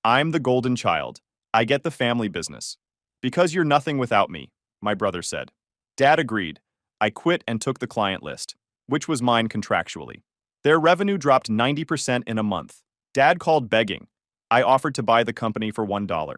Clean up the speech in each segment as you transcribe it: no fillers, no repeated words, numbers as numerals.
I'm the golden child. I get the family business. Because you're nothing without me, my brother said. Dad agreed. I quit and took the client list, which was mine contractually. Their revenue dropped 90% in a month. Dad called begging. I offered to buy the company for $1.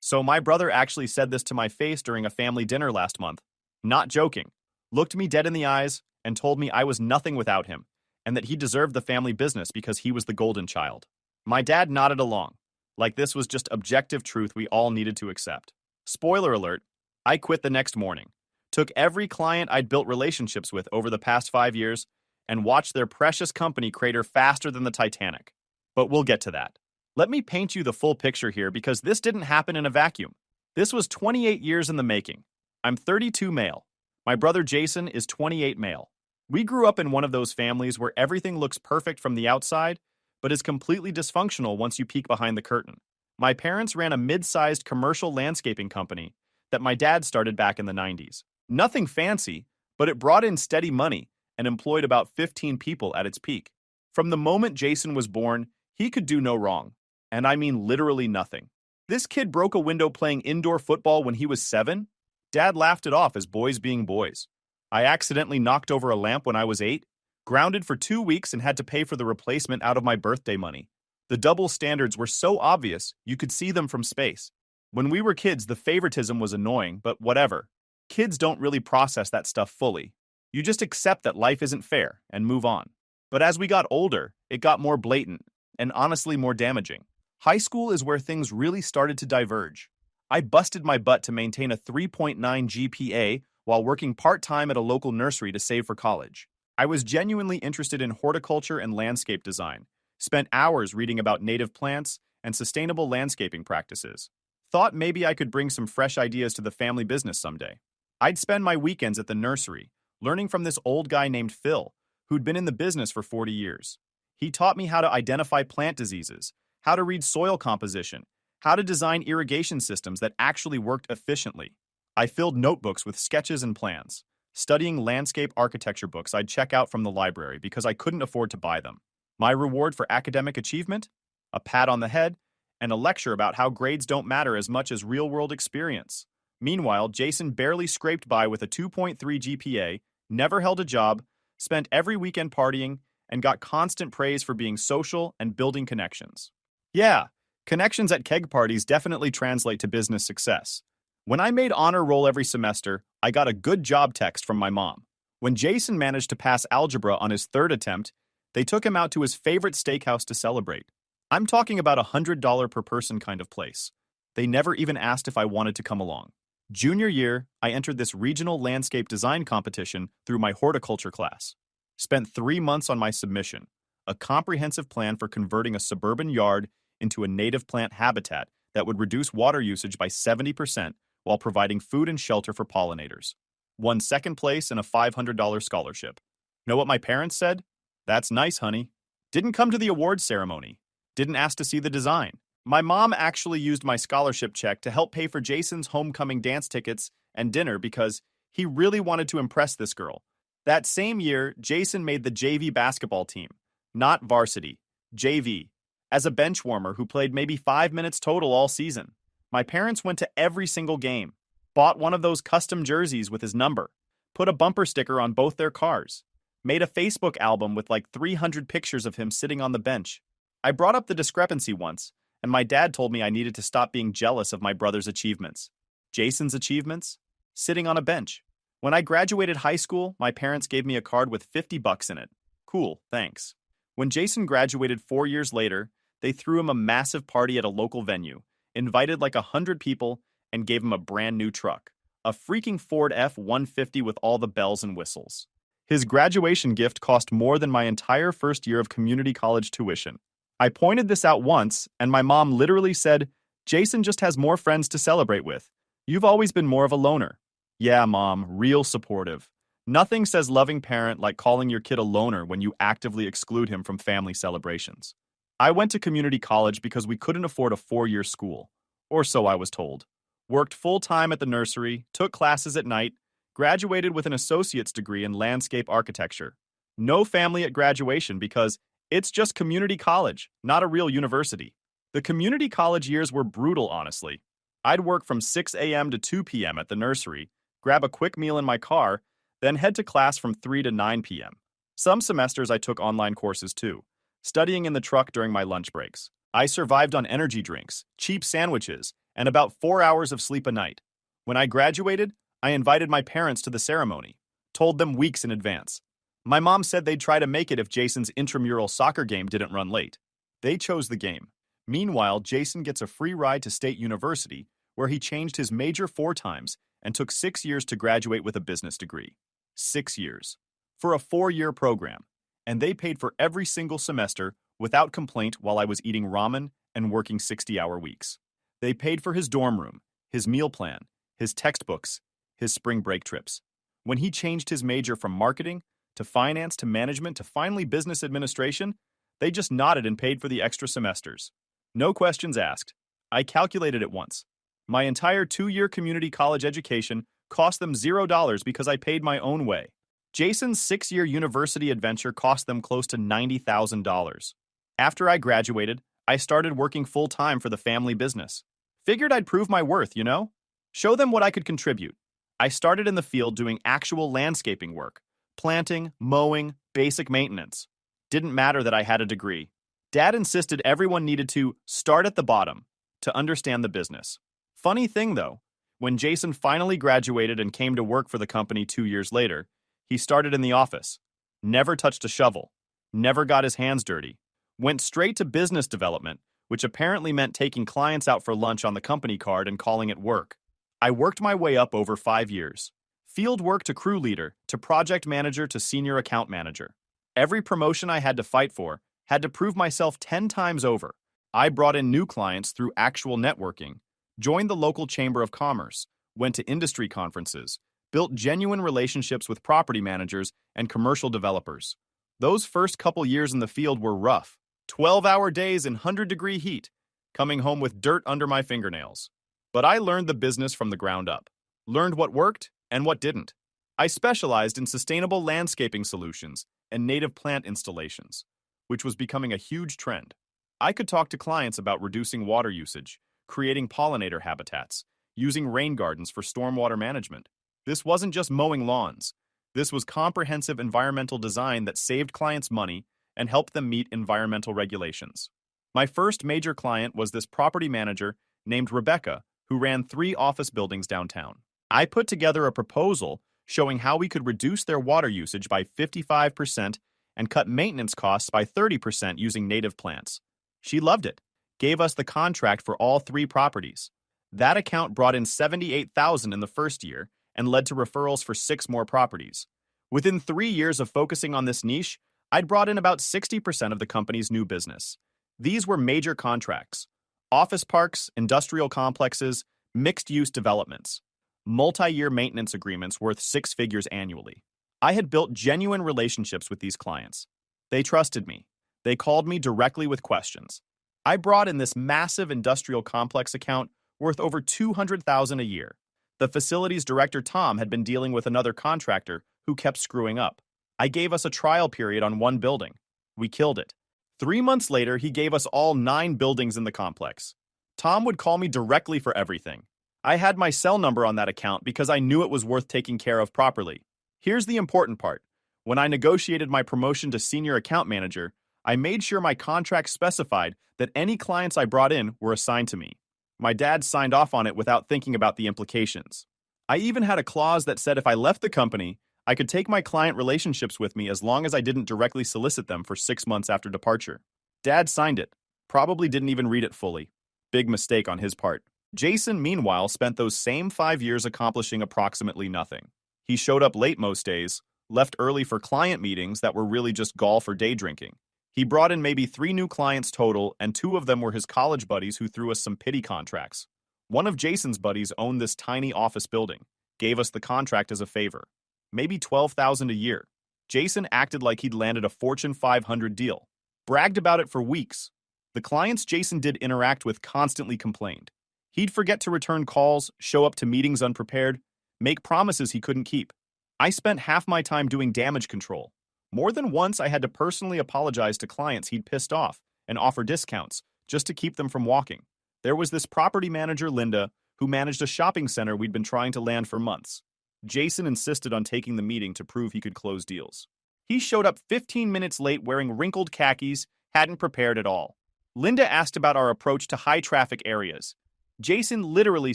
So my brother actually said this to my face during a family dinner last month. Not joking. Looked me dead in the eyes and told me I was nothing without him and that he deserved the family business because he was the golden child. My dad nodded along, like this was just objective truth we all needed to accept. Spoiler alert, I quit the next morning, took every client I'd built relationships with over the past 5 years, and watched their precious company crater faster than the Titanic. But we'll get to that. Let me paint you the full picture here because this didn't happen in a vacuum. This was 28 years in the making. I'm 32 male. My brother Jason is 28 male. We grew up in one of those families where everything looks perfect from the outside, but is completely dysfunctional once you peek behind the curtain. My parents ran a mid-sized commercial landscaping company that my dad started back in the 90s. Nothing fancy, but it brought in steady money and employed about 15 people at its peak. From the moment Jason was born, he could do no wrong. And I mean literally nothing. This kid broke a window playing indoor football when he was 7. Dad laughed it off as boys being boys. I accidentally knocked over a lamp when I was 8, grounded for 2 weeks and had to pay for the replacement out of my birthday money. The double standards were so obvious, you could see them from space. When we were kids, the favoritism was annoying, but whatever. Kids don't really process that stuff fully. You just accept that life isn't fair and move on. But as we got older, it got more blatant and honestly more damaging. High school is where things really started to diverge. I busted my butt to maintain a 3.9 GPA while working part-time at a local nursery to save for college. I was genuinely interested in horticulture and landscape design, spent hours reading about native plants and sustainable landscaping practices. Thought maybe I could bring some fresh ideas to the family business someday. I'd spend my weekends at the nursery, learning from this old guy named Phil, who'd been in the business for 40 years. He taught me how to identify plant diseases, how to read soil composition, how to design irrigation systems that actually worked efficiently. I filled notebooks with sketches and plans, studying landscape architecture books I'd check out from the library because I couldn't afford to buy them. My reward for academic achievement? A pat on the head and a lecture about how grades don't matter as much as real-world experience. Meanwhile, Jason barely scraped by with a 2.3 GPA, never held a job, spent every weekend partying, and got constant praise for being social and building connections. Yeah, connections at keg parties definitely translate to business success. When I made honor roll every semester, I got a good job text from my mom. When Jason managed to pass algebra on his 3rd attempt, they took him out to his favorite steakhouse to celebrate. I'm talking about $100 per person kind of place. They never even asked if I wanted to come along. Junior year, I entered this regional landscape design competition through my horticulture class. Spent 3 months on my submission, a comprehensive plan for converting a suburban yard into a native plant habitat that would reduce water usage by 70% while providing food and shelter for pollinators. Won 2nd place in a $500 scholarship. Know what my parents said? That's nice, honey. Didn't come to the awards ceremony. Didn't ask to see the design. My mom actually used my scholarship check to help pay for Jason's homecoming dance tickets and dinner because he really wanted to impress this girl. That same year, Jason made the JV basketball team, not varsity, JV, as a bench warmer who played maybe 5 minutes total all season. My parents went to every single game, bought one of those custom jerseys with his number, put a bumper sticker on both their cars, made a Facebook album with like 300 pictures of him sitting on the bench. I brought up the discrepancy once, and my dad told me I needed to stop being jealous of my brother's achievements. Jason's achievements? Sitting on a bench. When I graduated high school, my parents gave me a card with $50 in it. Cool, thanks. When Jason graduated 4 years later, they threw him a massive party at a local venue, invited like 100 people, and gave him a brand new truck. A freaking Ford F-150 with all the bells and whistles. His graduation gift cost more than my entire first year of community college tuition. I pointed this out once, and my mom literally said, Jason just has more friends to celebrate with. You've always been more of a loner. Yeah, Mom, real supportive. Nothing says loving parent like calling your kid a loner when you actively exclude him from family celebrations. I went to community college because we couldn't afford a 4-year school. Or so I was told. Worked full-time at the nursery, took classes at night, graduated with an associate's degree in landscape architecture. No family at graduation because it's just community college, not a real university. The community college years were brutal, honestly. I'd work from 6 a.m. to 2 p.m. at the nursery, grab a quick meal in my car, then head to class from 3 to 9 p.m. Some semesters I took online courses too, studying in the truck during my lunch breaks. I survived on energy drinks, cheap sandwiches, and about 4 hours of sleep a night. When I graduated, I invited my parents to the ceremony, told them weeks in advance. My mom said they'd try to make it if Jason's intramural soccer game didn't run late. They chose the game. Meanwhile, Jason gets a free ride to State University, where he changed his major 4 times and took 6 years to graduate with a business degree. 6 years. For a 4-year program. And they paid for every single semester without complaint while I was eating ramen and working 60-hour weeks. They paid for his dorm room, his meal plan, his textbooks, his spring break trips. When he changed his major from marketing to finance to management to finally business administration, they just nodded and paid for the extra semesters. No questions asked. I calculated it once. My entire 2-year community college education cost them $0 because I paid my own way. Jason's 6-year university adventure cost them close to $90,000. After I graduated, I started working full-time for the family business. Figured I'd prove my worth, you know? Show them what I could contribute. I started in the field doing actual landscaping work. Planting, mowing, basic maintenance. Didn't matter that I had a degree. Dad insisted everyone needed to start at the bottom to understand the business. Funny thing though, when Jason finally graduated and came to work for the company 2 years later, he started in the office. Never touched a shovel. Never got his hands dirty. Went straight to business development, which apparently meant taking clients out for lunch on the company card and calling it work. I worked my way up over 5 years. Field work to crew leader, to project manager to senior account manager. Every promotion I had to fight for had to prove myself 10 times over. I brought in new clients through actual networking, joined the local chamber of commerce, went to industry conferences, built genuine relationships with property managers and commercial developers. Those first couple years in the field were rough. 12-hour days in 100-degree heat, coming home with dirt under my fingernails. But I learned the business from the ground up. Learned what worked and what didn't. I specialized in sustainable landscaping solutions and native plant installations, which was becoming a huge trend. I could talk to clients about reducing water usage, creating pollinator habitats, using rain gardens for stormwater management. This wasn't just mowing lawns. This was comprehensive environmental design that saved clients money and helped them meet environmental regulations. My first major client was this property manager named Rebecca, who ran 3 office buildings downtown. I put together a proposal showing how we could reduce their water usage by 55% and cut maintenance costs by 30% using native plants. She loved it, gave us the contract for all 3 properties. That account brought in $78,000 in the first year and led to referrals for 6 more properties. Within 3 years of focusing on this niche, I'd brought in about 60% of the company's new business. These were major contracts: office parks, industrial complexes, mixed-use developments, multi-year maintenance agreements worth 6 figures annually. I had built genuine relationships with these clients. They trusted me. They called me directly with questions. I brought in this massive industrial complex account worth over $200,000 a year. The facilities director, Tom, had been dealing with another contractor who kept screwing up. I gave us a trial period on 1 building. We killed it. 3 months later, he gave us all 9 buildings in the complex. Tom would call me directly for everything. I had my cell number on that account because I knew it was worth taking care of properly. Here's the important part. When I negotiated my promotion to senior account manager, I made sure my contract specified that any clients I brought in were assigned to me. My dad signed off on it without thinking about the implications. I even had a clause that said if I left the company, I could take my client relationships with me as long as I didn't directly solicit them for 6 months after departure. Dad signed it. Probably didn't even read it fully. Big mistake on his part. Jason, meanwhile, spent those same 5 years accomplishing approximately nothing. He showed up late most days, left early for client meetings that were really just golf or day drinking. He brought in maybe 3 new clients total, and 2 of them were his college buddies who threw us some pity contracts. One of Jason's buddies owned this tiny office building, gave us the contract as a favor. Maybe $12,000 a year. Jason acted like he'd landed a Fortune 500 deal. Bragged about it for weeks. The clients Jason did interact with constantly complained. He'd forget to return calls, show up to meetings unprepared, make promises he couldn't keep. I spent half my time doing damage control. More than once, I had to personally apologize to clients he'd pissed off and offer discounts just to keep them from walking. There was this property manager, Linda, who managed a shopping center we'd been trying to land for months. Jason insisted on taking the meeting to prove he could close deals. He showed up 15 minutes late wearing wrinkled khakis, hadn't prepared at all. Linda asked about our approach to high-traffic areas. Jason literally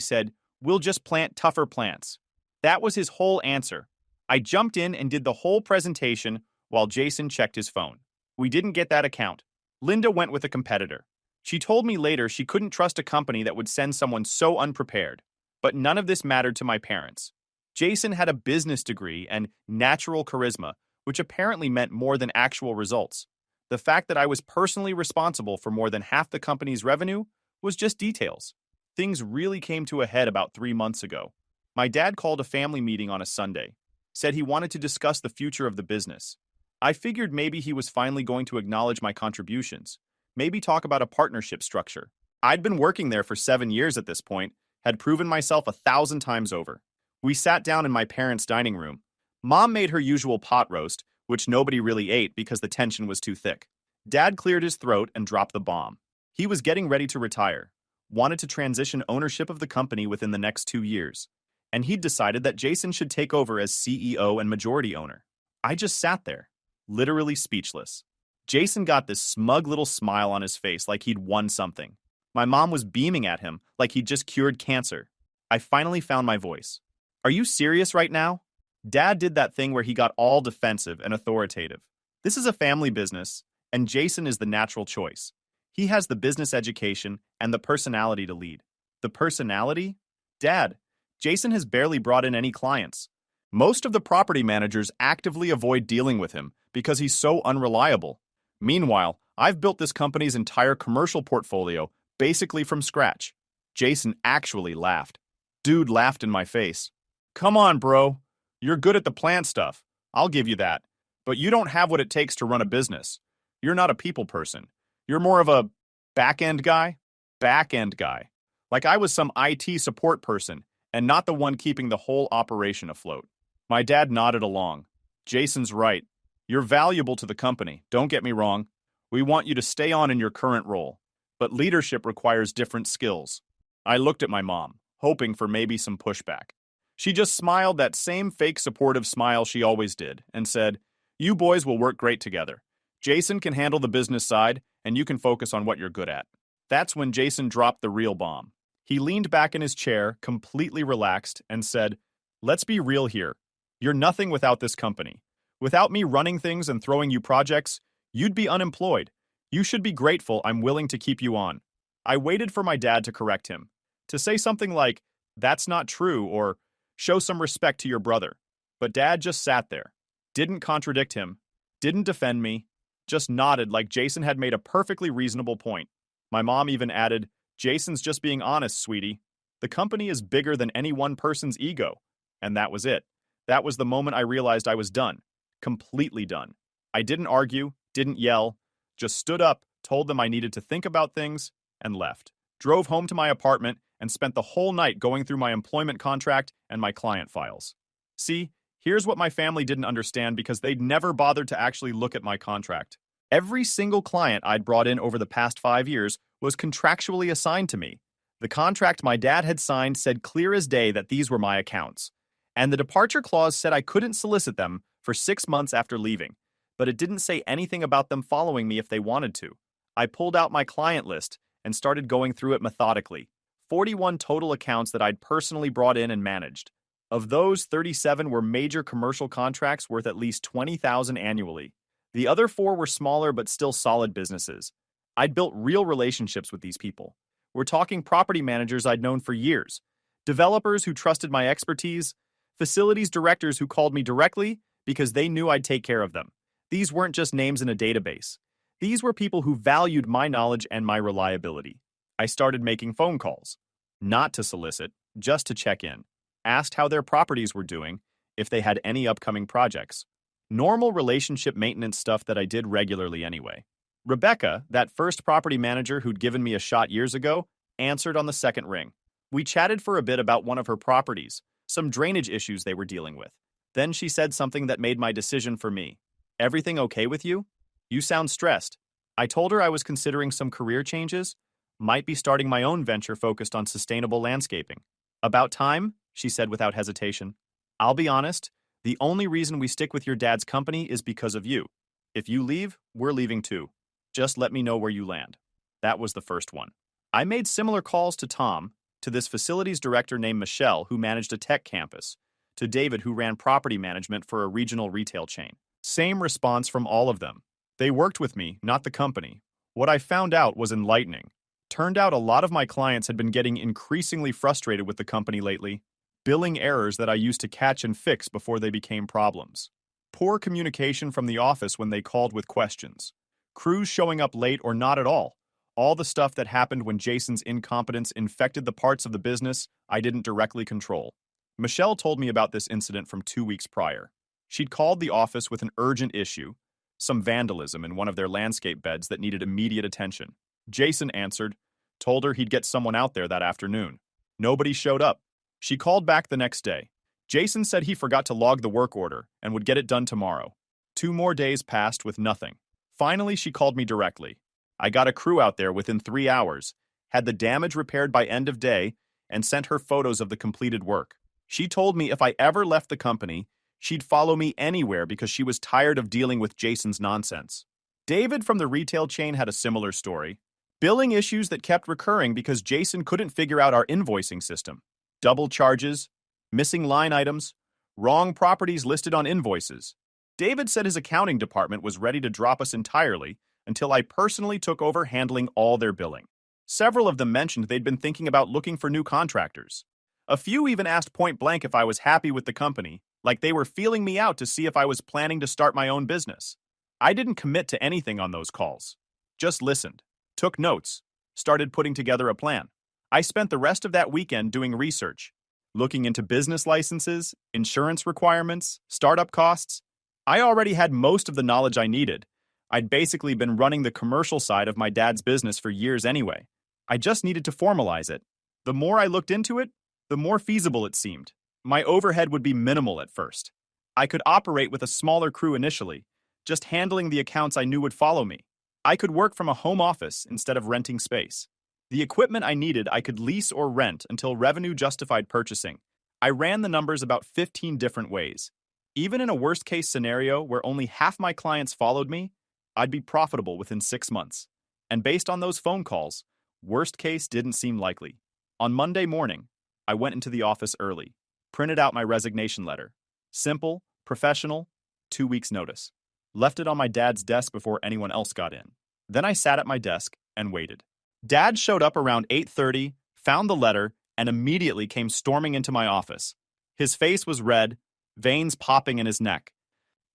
said, "We'll just plant tougher plants." That was his whole answer. I jumped in and did the whole presentation while Jason checked his phone. We didn't get that account. Linda went with a competitor. She told me later she couldn't trust a company that would send someone so unprepared. But none of this mattered to my parents. Jason had a business degree and natural charisma, which apparently meant more than actual results. The fact that I was personally responsible for more than half the company's revenue was just details. Things really came to a head about 3 months ago. My dad called a family meeting on a Sunday, said he wanted to discuss the future of the business. I figured maybe he was finally going to acknowledge my contributions, maybe talk about a partnership structure. I'd been working there for 7 years at this point, had proven myself 1,000 times over. We sat down in my parents' dining room. Mom made her usual pot roast, which nobody really ate because the tension was too thick. Dad cleared his throat and dropped the bomb. He was getting ready to retire, wanted to transition ownership of the company within the next 2 years, and he'd decided that Jason should take over as CEO and majority owner. I just sat there, literally speechless. Jason got this smug little smile on his face like he'd won something. My mom was beaming at him like he'd just cured cancer. I finally found my voice. "Are you serious right now?" Dad did that thing where he got all defensive and authoritative. This is a family business, and Jason is the natural choice. He has the business education and the personality to lead. The personality? Dad, Jason has barely brought in any clients. Most of the property managers actively avoid dealing with him because he's so unreliable. Meanwhile, I've built this company's entire commercial portfolio basically from scratch. Jason actually laughed. Dude laughed in my face. "Come on, bro. You're good at the plant stuff. I'll give you that. But you don't have what it takes to run a business. You're not a people person. You're more of a back-end guy? Back-end guy. Like I was some IT support person and not the one keeping the whole operation afloat." My dad nodded along. "Jason's right. You're valuable to the company, don't get me wrong. We want you to stay on in your current role. But leadership requires different skills." I looked at my mom, hoping for maybe some pushback. She just smiled that same fake supportive smile she always did and said, "You boys will work great together. Jason can handle the business side, and you can focus on what you're good at." That's when Jason dropped the real bomb. He leaned back in his chair, completely relaxed, and said, "Let's be real here. You're nothing without this company. Without me running things and throwing you projects, you'd be unemployed. You should be grateful I'm willing to keep you on." I waited for my dad to correct him, to say something like, "That's not true," or "Show some respect to your brother." But Dad just sat there, didn't contradict him, didn't defend me, just nodded like Jason had made a perfectly reasonable point. My mom even added, "Jason's just being honest, sweetie. The company is bigger than any one person's ego." And that was it. That was the moment I realized I was done. Completely done. I didn't argue, didn't yell, just stood up, told them I needed to think about things, and left. Drove home to my apartment and spent the whole night going through my employment contract and my client files. See, here's what my family didn't understand because they'd never bothered to actually look at my contract. Every single client I'd brought in over the past 5 years was contractually assigned to me. The contract my dad had signed said clear as day that these were my accounts. And the departure clause said I couldn't solicit them for 6 months after leaving, but it didn't say anything about them following me if they wanted to. I pulled out my client list and started going through it methodically. 41 total accounts that I'd personally brought in and managed. Of those, 37 were major commercial contracts worth at least $20,000 annually. The other 4 were smaller but still solid businesses. I'd built real relationships with these people. We're talking property managers I'd known for years, developers who trusted my expertise, facilities directors who called me directly because they knew I'd take care of them. These weren't just names in a database. These were people who valued my knowledge and my reliability. I started making phone calls. Not to solicit, just to check in. Asked how their properties were doing, if they had any upcoming projects. Normal relationship maintenance stuff that I did regularly anyway. Rebecca, that first property manager who'd given me a shot years ago, answered on the second ring. We chatted for a bit about one of her properties, some drainage issues they were dealing with. Then she said something that made my decision for me. "Everything okay with you? You sound stressed." I told her I was considering some career changes, might be starting my own venture focused on sustainable landscaping. About time, she said without hesitation. I'll be honest, the only reason we stick with your dad's company is because of you. If you leave, we're leaving too. Just let me know where you land. That was the first one. I made similar calls to Tom, to this facilities director named Michelle who managed a tech campus, to David who ran property management for a regional retail chain. Same response from all of them. They worked with me, not the company. What I found out was enlightening. Turned out a lot of my clients had been getting increasingly frustrated with the company lately, billing errors that I used to catch and fix before they became problems. Poor communication from the office when they called with questions. Crews showing up late or not at all. All the stuff that happened when Jason's incompetence infected the parts of the business I didn't directly control. Michelle told me about this incident from 2 weeks prior. She'd called the office with an urgent issue, some vandalism in one of their landscape beds that needed immediate attention. Jason answered, told her he'd get someone out there that afternoon. Nobody showed up. She called back the next day. Jason said he forgot to log the work order and would get it done tomorrow. 2 more days passed with nothing. Finally, she called me directly. I got a crew out there within 3 hours, had the damage repaired by end of day, and sent her photos of the completed work. She told me if I ever left the company, she'd follow me anywhere because she was tired of dealing with Jason's nonsense. David from the retail chain had a similar story. Billing issues that kept recurring because Jason couldn't figure out our invoicing system. Double charges, missing line items, wrong properties listed on invoices. David said his accounting department was ready to drop us entirely until I personally took over handling all their billing. Several of them mentioned they'd been thinking about looking for new contractors. A few even asked point blank if I was happy with the company, like they were feeling me out to see if I was planning to start my own business. I didn't commit to anything on those calls. Just listened, took notes, started putting together a plan. I spent the rest of that weekend doing research, looking into business licenses, insurance requirements, startup costs. I already had most of the knowledge I needed. I'd basically been running the commercial side of my dad's business for years anyway. I just needed to formalize it. The more I looked into it, the more feasible it seemed. My overhead would be minimal at first. I could operate with a smaller crew initially, just handling the accounts I knew would follow me. I could work from a home office instead of renting space. The equipment I needed I could lease or rent until revenue justified purchasing. I ran the numbers about 15 different ways. Even in a worst-case scenario where only half my clients followed me, I'd be profitable within 6 months. And based on those phone calls, worst case didn't seem likely. On Monday morning, I went into the office early, printed out my resignation letter. Simple, professional, 2 weeks notice. Left it on my dad's desk before anyone else got in. Then I sat at my desk and waited. Dad showed up around 8:30, found the letter, and immediately came storming into my office. His face was red, veins popping in his neck.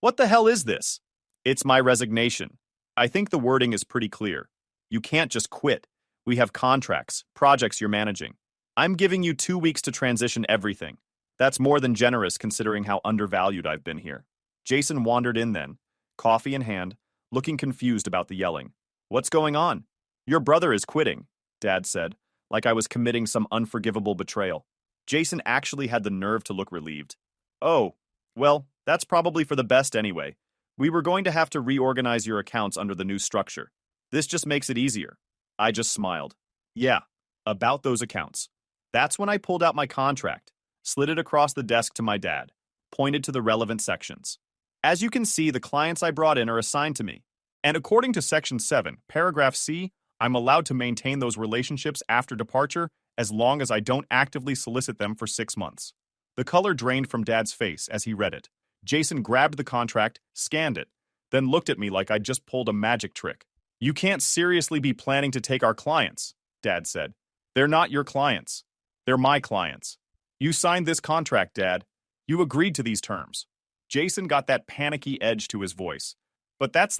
"What the hell is this?" "It's my resignation. I think the wording is pretty clear. You can't just quit. We have contracts, projects you're managing. I'm giving you 2 weeks to transition everything. That's more than generous considering how undervalued I've been here." Jason wandered in then, coffee in hand, looking confused about the yelling. "What's going on?" "Your brother is quitting," Dad said, like I was committing some unforgivable betrayal. Jason actually had the nerve to look relieved. "Oh, well, that's probably for the best anyway. We were going to have to reorganize your accounts under the new structure. This just makes it easier." I just smiled. "Yeah, about those accounts." That's when I pulled out my contract, slid it across the desk to my dad, pointed to the relevant sections. As you can see, the clients I brought in are assigned to me. And according to Section 7, Paragraph C, I'm allowed to maintain those relationships after departure as long as I don't actively solicit them for 6 months. The color drained from Dad's face as he read it. Jason grabbed the contract, scanned it, then looked at me like I'd just pulled a magic trick. "You can't seriously be planning to take our clients," Dad said. "They're not your clients. They're my clients. You signed this contract, Dad. You agreed to these terms." Jason got that panicky edge to his voice. "But that's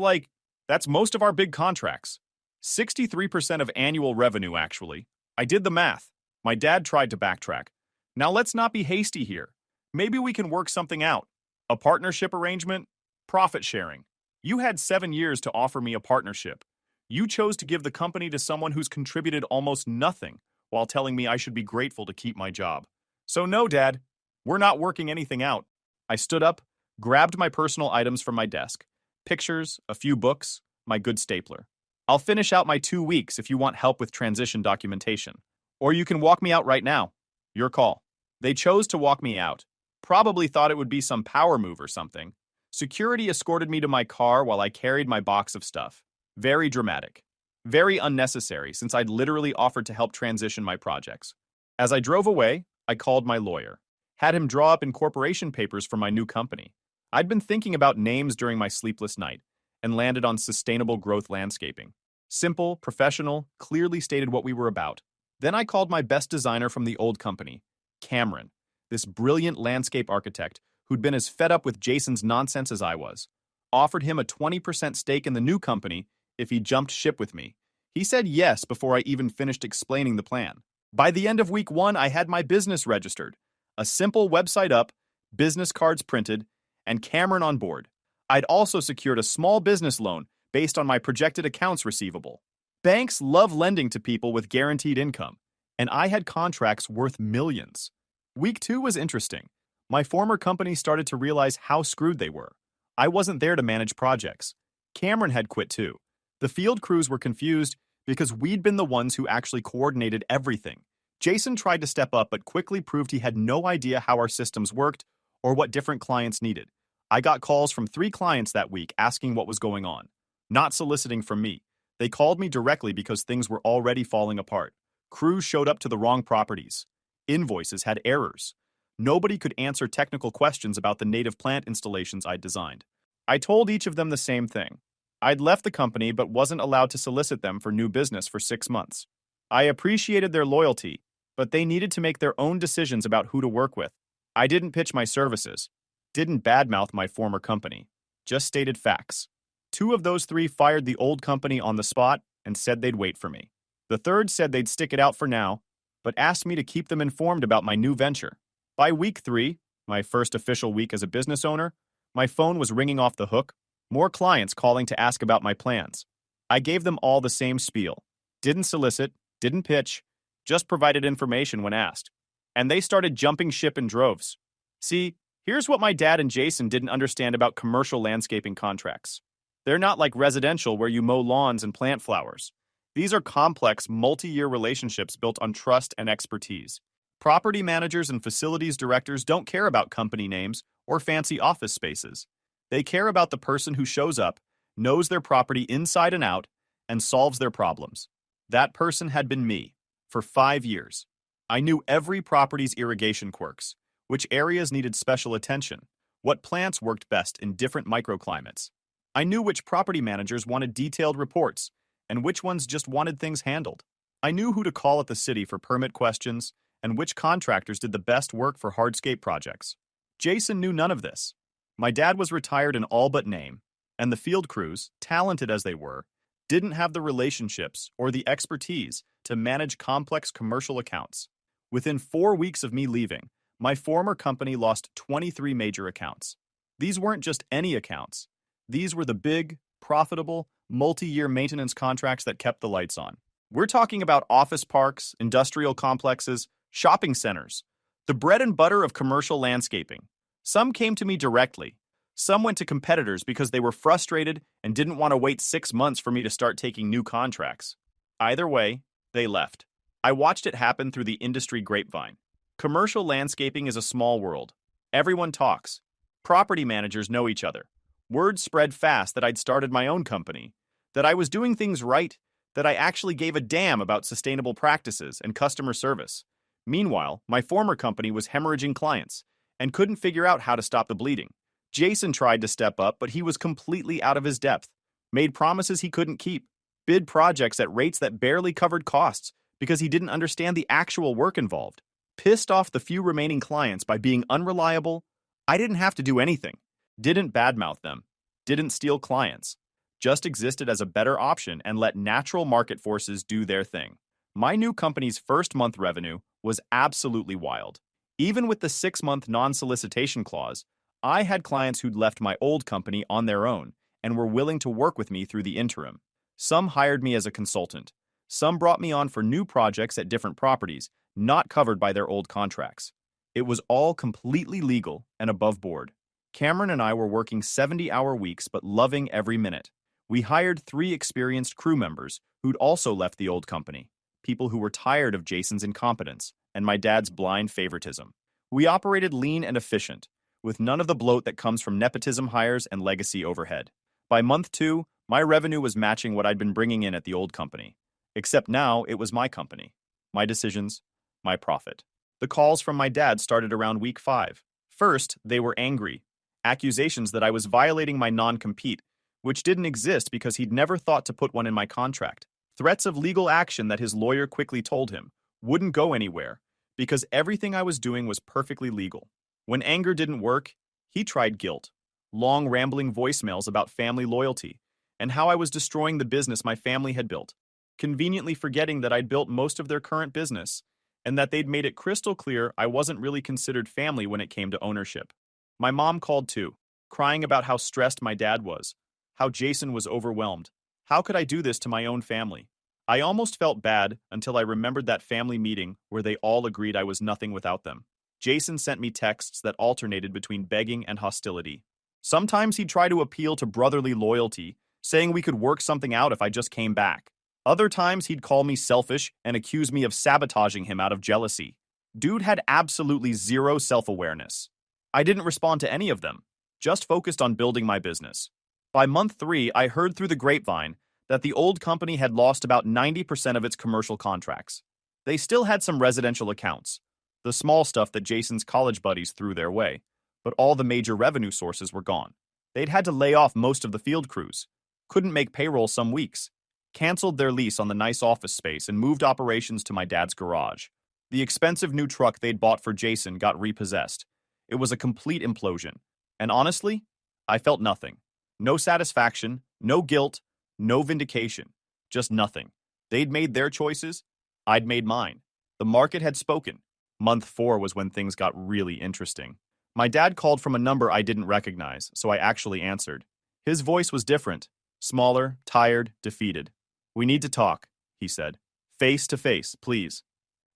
most of our big contracts. 63% of annual revenue, actually. I did the math." My dad tried to backtrack. "Now let's not be hasty here. Maybe we can work something out. A partnership arrangement? Profit sharing. You had 7 years to offer me a partnership. You chose to give the company to someone who's contributed almost nothing while telling me I should be grateful to keep my job. So no, Dad, we're not working anything out." I stood up, grabbed my personal items from my desk. Pictures, a few books, my good stapler. I'll finish out my 2 weeks if you want help with transition documentation. Or you can walk me out right now. Your call. They chose to walk me out. Probably thought it would be some power move or something. Security escorted me to my car while I carried my box of stuff. Very dramatic. Very unnecessary since I'd literally offered to help transition my projects. As I drove away, I called my lawyer. Had him draw up incorporation papers for my new company. I'd been thinking about names during my sleepless night and landed on Sustainable Growth Landscaping. Simple, professional, clearly stated what we were about. Then I called my best designer from the old company, Cameron, this brilliant landscape architect who'd been as fed up with Jason's nonsense as I was. Offered him a 20% stake in the new company if he jumped ship with me. He said yes before I even finished explaining the plan. By the end of week 1, I had my business registered, a simple website up, business cards printed, and Cameron on board. I'd also secured a small business loan based on my projected accounts receivable. Banks love lending to people with guaranteed income, and I had contracts worth millions. Week 2 was interesting. My former company started to realize how screwed they were. I wasn't there to manage projects. Cameron had quit too. The field crews were confused because we'd been the ones who actually coordinated everything. Jason tried to step up but quickly proved he had no idea how our systems worked or what different clients needed. I got calls from 3 clients that week asking what was going on, not soliciting from me. They called me directly because things were already falling apart. Crews showed up to the wrong properties. Invoices had errors. Nobody could answer technical questions about the native plant installations I'd designed. I told each of them the same thing. I'd left the company but wasn't allowed to solicit them for new business for 6 months. I appreciated their loyalty, but they needed to make their own decisions about who to work with. I didn't pitch my services, didn't badmouth my former company, just stated facts. 2 of those 3 fired the old company on the spot and said they'd wait for me. The third said they'd stick it out for now, but asked me to keep them informed about my new venture. By week 3, my first official week as a business owner, my phone was ringing off the hook, more clients calling to ask about my plans. I gave them all the same spiel. Didn't solicit, didn't pitch, just provided information when asked. And they started jumping ship in droves. See, here's what my dad and Jason didn't understand about commercial landscaping contracts. They're not like residential where you mow lawns and plant flowers. These are complex, multi-year relationships built on trust and expertise. Property managers and facilities directors don't care about company names or fancy office spaces. They care about the person who shows up, knows their property inside and out, and solves their problems. That person had been me, for 5 years. I knew every property's irrigation quirks, which areas needed special attention, what plants worked best in different microclimates. I knew which property managers wanted detailed reports, and which ones just wanted things handled. I knew who to call at the city for permit questions, and which contractors did the best work for hardscape projects. Jason knew none of this. My dad was retired in all but name, and the field crews, talented as they were, didn't have the relationships or the expertise to manage complex commercial accounts. Within 4 weeks of me leaving, my former company lost 23 major accounts. These weren't just any accounts. These were the big, profitable, multi-year maintenance contracts that kept the lights on. We're talking about office parks, industrial complexes, shopping centers, the bread and butter of commercial landscaping. Some came to me directly. Some went to competitors because they were frustrated and didn't want to wait 6 months for me to start taking new contracts. Either way, they left. I watched it happen through the industry grapevine. Commercial landscaping is a small world. Everyone talks. Property managers know each other. Word spread fast that I'd started my own company, that I was doing things right, that I actually gave a damn about sustainable practices and customer service. Meanwhile, my former company was hemorrhaging clients and couldn't figure out how to stop the bleeding. Jason tried to step up, but he was completely out of his depth, made promises he couldn't keep, bid projects at rates that barely covered costs because he didn't understand the actual work involved, pissed off the few remaining clients by being unreliable. I didn't have to do anything, didn't badmouth them, didn't steal clients, just existed as a better option and let natural market forces do their thing. My new company's first month revenue was absolutely wild. Even with the 6-month non-solicitation clause, I had clients who'd left my old company on their own and were willing to work with me through the interim. Some hired me as a consultant. Some brought me on for new projects at different properties, not covered by their old contracts. It was all completely legal and above board. Cameron and I were working 70-hour weeks but loving every minute. We hired 3 experienced crew members who'd also left the old company, people who were tired of Jason's incompetence and my dad's blind favoritism. We operated lean and efficient, with none of the bloat that comes from nepotism hires and legacy overhead. By month 2, my revenue was matching what I'd been bringing in at the old company, except now it was my company, my decisions, my profit. The calls from my dad started around week 5. First, they were angry, accusations that I was violating my non-compete, which didn't exist because he'd never thought to put one in my contract. Threats of legal action that his lawyer quickly told him wouldn't go anywhere because everything I was doing was perfectly legal. When anger didn't work, he tried guilt, long rambling voicemails about family loyalty, and how I was destroying the business my family had built, conveniently forgetting that I'd built most of their current business, and that they'd made it crystal clear I wasn't really considered family when it came to ownership. My mom called too, crying about how stressed my dad was, how Jason was overwhelmed. How could I do this to my own family? I almost felt bad until I remembered that family meeting where they all agreed I was nothing without them. Jason sent me texts that alternated between begging and hostility. Sometimes he'd try to appeal to brotherly loyalty, saying we could work something out if I just came back. Other times he'd call me selfish and accuse me of sabotaging him out of jealousy. Dude had absolutely zero self-awareness. I didn't respond to any of them, just focused on building my business. By month 3, I heard through the grapevine that the old company had lost about 90% of its commercial contracts. They still had some residential accounts, the small stuff that Jason's college buddies threw their way, but all the major revenue sources were gone. They'd had to lay off most of the field crews, couldn't make payroll some weeks, canceled their lease on the nice office space and moved operations to my dad's garage. The expensive new truck they'd bought for Jason got repossessed. It was a complete implosion. And honestly, I felt nothing. No satisfaction, no guilt, no vindication, just nothing. They'd made their choices, I'd made mine. The market had spoken. Month 4 was when things got really interesting. My dad called from a number I didn't recognize, so I actually answered. His voice was different, smaller, tired, defeated. "We need to talk," he said. "Face to face, please."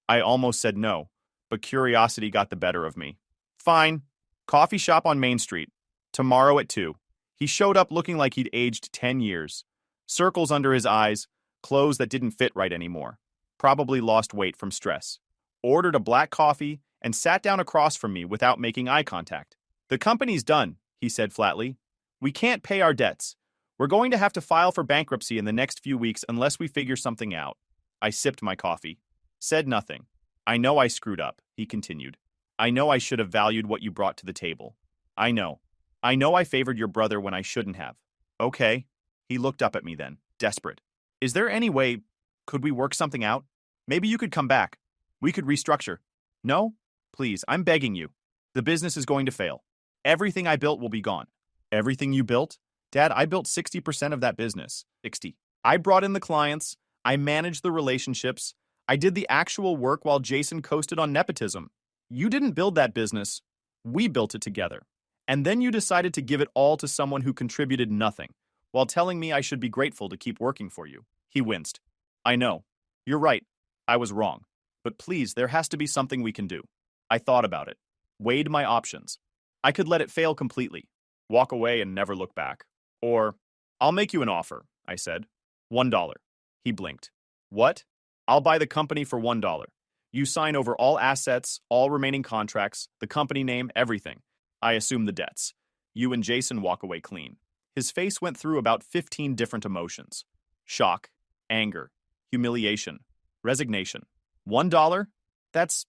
I almost said no, but curiosity got the better of me. "Fine. Coffee shop on Main Street. Tomorrow at 2. He showed up looking like he'd aged 10 years. Circles under his eyes, clothes that didn't fit right anymore. Probably lost weight from stress. Ordered a black coffee and sat down across from me without making eye contact. "The company's done," he said flatly. "We can't pay our debts. We're going to have to file for bankruptcy in the next few weeks unless we figure something out." I sipped my coffee. Said nothing. "I know I screwed up," he continued. "I know I should have valued what you brought to the table. I know. I know I favored your brother when I shouldn't have." "Okay." He looked up at me then, desperate. "Is there any way, could we work something out? Maybe you could come back. We could restructure." "No? Please, I'm begging you. The business is going to fail. Everything I built will be gone." "Everything you built?" "Dad, I built 60% of that business." 60. "I brought in the clients. I managed the relationships. I did the actual work while Jason coasted on nepotism. You didn't build that business. We built it together. And then you decided to give it all to someone who contributed nothing, while telling me I should be grateful to keep working for you." He winced. "I know. You're right. I was wrong. But please, there has to be something we can do." I thought about it. Weighed my options. I could let it fail completely. Walk away and never look back. Or, "I'll make you an offer," I said. $1. He blinked. "What?" "I'll buy the company for $1. You sign over all assets, all remaining contracts, the company name, everything. I assume the debts. You and Jason walk away clean." His face went through about 15 different emotions. Shock, anger, humiliation, resignation. $1? That's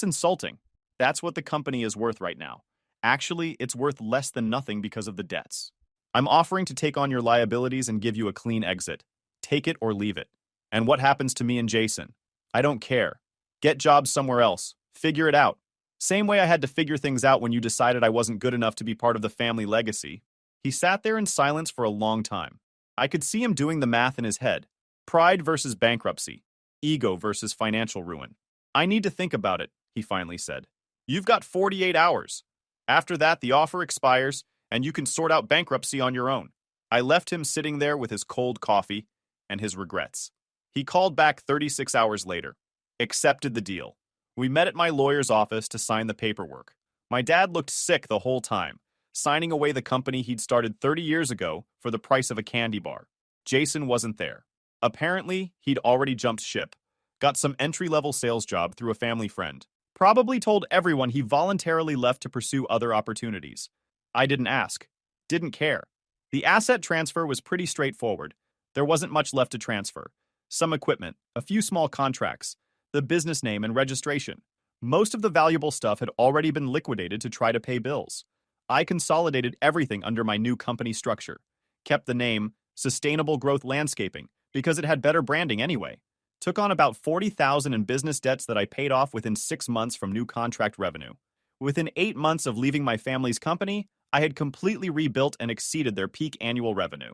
insulting. That's what the company is worth right now. Actually, it's worth less than nothing because of the debts. I'm offering to take on your liabilities and give you a clean exit. Take it or leave it. And what happens to me and Jason? I don't care. Get jobs somewhere else. Figure it out. Same way I had to figure things out when you decided I wasn't good enough to be part of the family legacy. He sat there in silence for a long time. I could see him doing the math in his head. Pride versus bankruptcy. Ego versus financial ruin. "I need to think about it," he finally said. "You've got 48 hours. After that, the offer expires, and you can sort out bankruptcy on your own." I left him sitting there with his cold coffee and his regrets. He called back 36 hours later. Accepted the deal. We met at my lawyer's office to sign the paperwork. My dad looked sick the whole time, signing away the company he'd started 30 years ago for the price of a candy bar. Jason wasn't there. Apparently, he'd already jumped ship, got some entry-level sales job through a family friend, probably told everyone he voluntarily left to pursue other opportunities. I didn't ask, didn't care. The asset transfer was pretty straightforward. There wasn't much left to transfer. Some equipment, a few small contracts, the business name and registration. Most of the valuable stuff had already been liquidated to try to pay bills. I consolidated everything under my new company structure, kept the name Sustainable Growth Landscaping because it had better branding anyway. Took on about $40,000 in business debts that I paid off within 6 months from new contract revenue. Within 8 months of leaving my family's company, I had completely rebuilt and exceeded their peak annual revenue.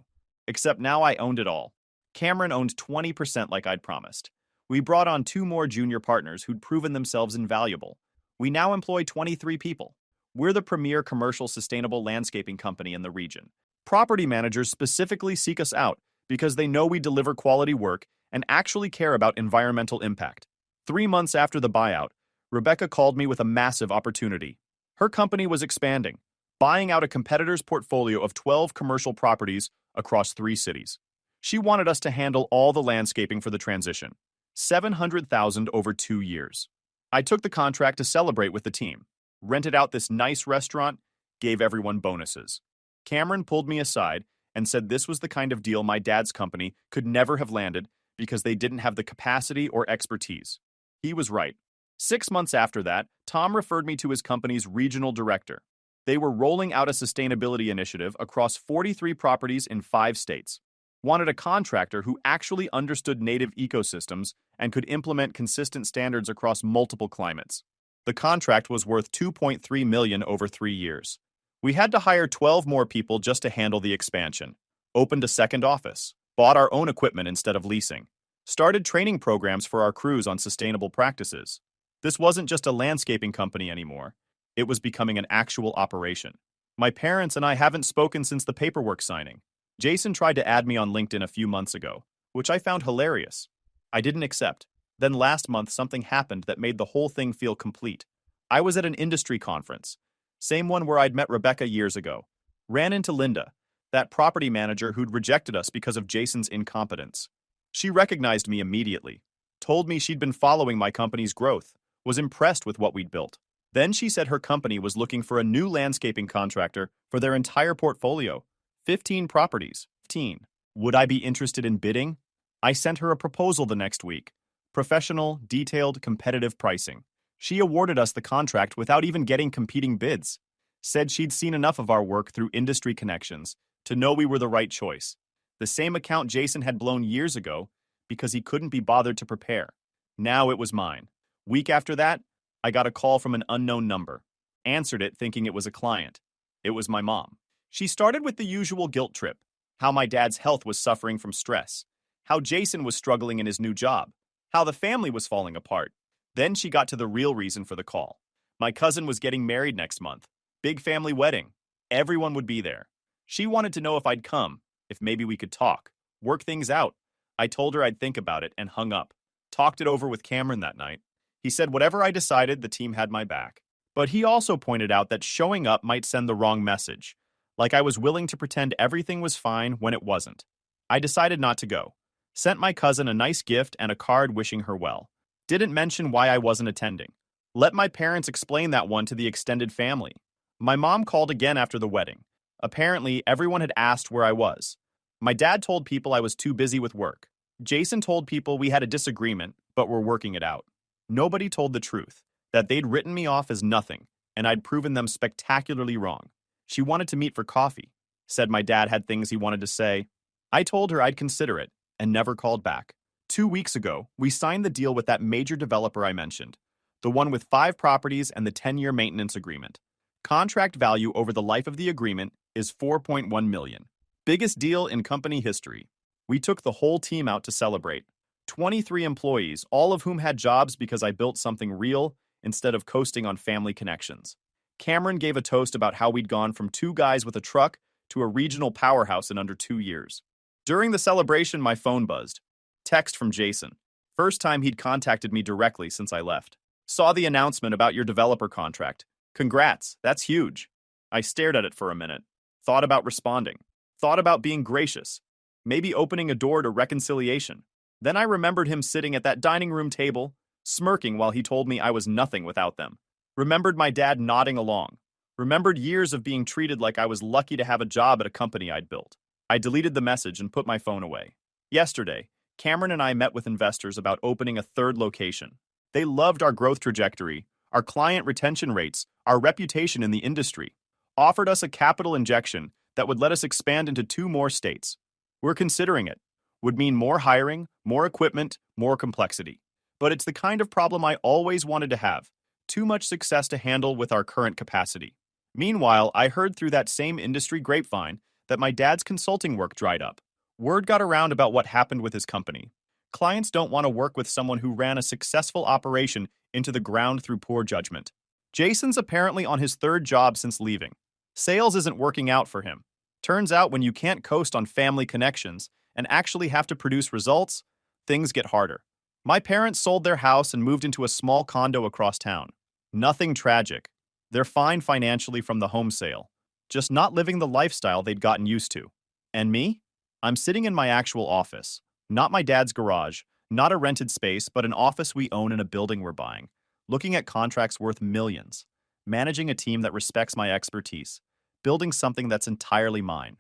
Except now I owned it all. Cameron owned 20% like I'd promised. We brought on 2 more junior partners who'd proven themselves invaluable. We now employ 23 people. We're the premier commercial sustainable landscaping company in the region. Property managers specifically seek us out because they know we deliver quality work and actually care about environmental impact. 3 months after the buyout, Rebecca called me with a massive opportunity. Her company was expanding, buying out a competitor's portfolio of 12 commercial properties across 3 cities. She wanted us to handle all the landscaping for the transition. $700,000 over 2 years. I took the contract to celebrate with the team, rented out this nice restaurant, gave everyone bonuses. Cameron pulled me aside and said this was the kind of deal my dad's company could never have landed because they didn't have the capacity or expertise. He was right. 6 months after that, Tom referred me to his company's regional director. They were rolling out a sustainability initiative across 43 properties in 5 states. Wanted a contractor who actually understood native ecosystems and could implement consistent standards across multiple climates. The contract was worth $2.3 million over 3 years. We had to hire 12 more people just to handle the expansion. Opened a second office. Bought our own equipment instead of leasing. Started training programs for our crews on sustainable practices. This wasn't just a landscaping company anymore. It was becoming an actual operation. My parents and I haven't spoken since the paperwork signing. Jason tried to add me on LinkedIn a few months ago, which I found hilarious. I didn't accept. Then last month something happened that made the whole thing feel complete. I was at an industry conference. Same one where I'd met Rebecca years ago. Ran into Linda, that property manager who'd rejected us because of Jason's incompetence. She recognized me immediately, told me she'd been following my company's growth, was impressed with what we'd built. Then she said her company was looking for a new landscaping contractor for their entire portfolio. 15 properties. 15. Would I be interested in bidding? I sent her a proposal the next week. Professional, detailed, competitive pricing. She awarded us the contract without even getting competing bids. Said she'd seen enough of our work through industry connections to know we were the right choice. The same account Jason had blown years ago because he couldn't be bothered to prepare. Now it was mine. Week after that, I got a call from an unknown number. Answered it thinking it was a client. It was my mom. She started with the usual guilt trip, how my dad's health was suffering from stress, how Jason was struggling in his new job, how the family was falling apart. Then she got to the real reason for the call. My cousin was getting married next month. Big family wedding. Everyone would be there. She wanted to know if I'd come, if maybe we could talk, work things out. I told her I'd think about it and hung up. Talked it over with Cameron that night. He said whatever I decided, the team had my back. But he also pointed out that showing up might send the wrong message, like I was willing to pretend everything was fine when it wasn't. I decided not to go. Sent my cousin a nice gift and a card wishing her well. Didn't mention why I wasn't attending. Let my parents explain that one to the extended family. My mom called again after the wedding. Apparently, everyone had asked where I was. My dad told people I was too busy with work. Jason told people we had a disagreement, but were working it out. Nobody told the truth, that they'd written me off as nothing, and I'd proven them spectacularly wrong. She wanted to meet for coffee. Said my dad had things he wanted to say. I told her I'd consider it, and never called back. 2 weeks ago, we signed the deal with that major developer I mentioned, the one with 5 properties and the 10-year maintenance agreement. Contract value over the life of the agreement is $4.1 million. Biggest deal in company history. We took the whole team out to celebrate. 23 employees, all of whom had jobs because I built something real instead of coasting on family connections. Cameron gave a toast about how we'd gone from 2 guys with a truck to a regional powerhouse in under 2 years. During the celebration, my phone buzzed. Text from Jason. First time he'd contacted me directly since I left. Saw the announcement about your developer contract. Congrats, that's huge. I stared at it for a minute, thought about responding, thought about being gracious, maybe opening a door to reconciliation. Then I remembered him sitting at that dining room table, smirking while he told me I was nothing without them. Remembered my dad nodding along. Remembered years of being treated like I was lucky to have a job at a company I'd built. I deleted the message and put my phone away. Yesterday, Cameron and I met with investors about opening a third location. They loved our growth trajectory, our client retention rates, our reputation in the industry, offered us a capital injection that would let us expand into 2 more states. We're considering it. Would mean more hiring, more equipment, more complexity. But it's the kind of problem I always wanted to have. Too much success to handle with our current capacity. Meanwhile, I heard through that same industry grapevine that my dad's consulting work dried up. Word got around about what happened with his company. Clients don't want to work with someone who ran a successful operation into the ground through poor judgment. Jason's apparently on his 3rd job since leaving. Sales isn't working out for him. Turns out when you can't coast on family connections and actually have to produce results, things get harder. My parents sold their house and moved into a small condo across town. Nothing tragic. They're fine financially from the home sale, just not living the lifestyle they'd gotten used to. And me? I'm sitting in my actual office, not my dad's garage, not a rented space, but an office we own in a building we're buying, looking at contracts worth millions, managing a team that respects my expertise, building something that's entirely mine.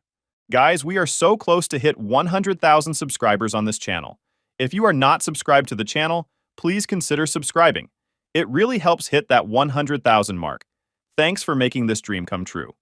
Guys, we are so close to hit 100,000 subscribers on this channel. If you are not subscribed to the channel, please consider subscribing. It really helps hit that 100,000 mark. Thanks for making this dream come true.